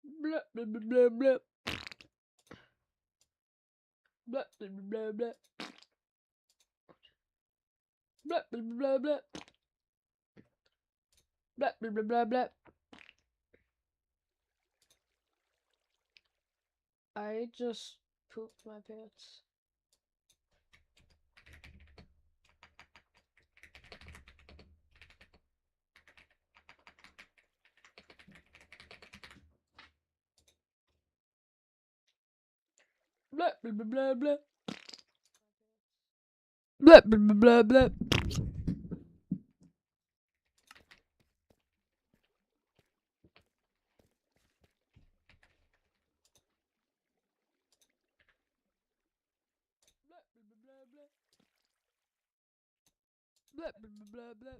Blah blah blah blah blah. Blah blah blah blah. Blah blah blah blah. Blah blah blah blah blah. I just pooped my pants. Blah blah blah blah blah. Blah blah blah blah blah. Blah blah blah blah.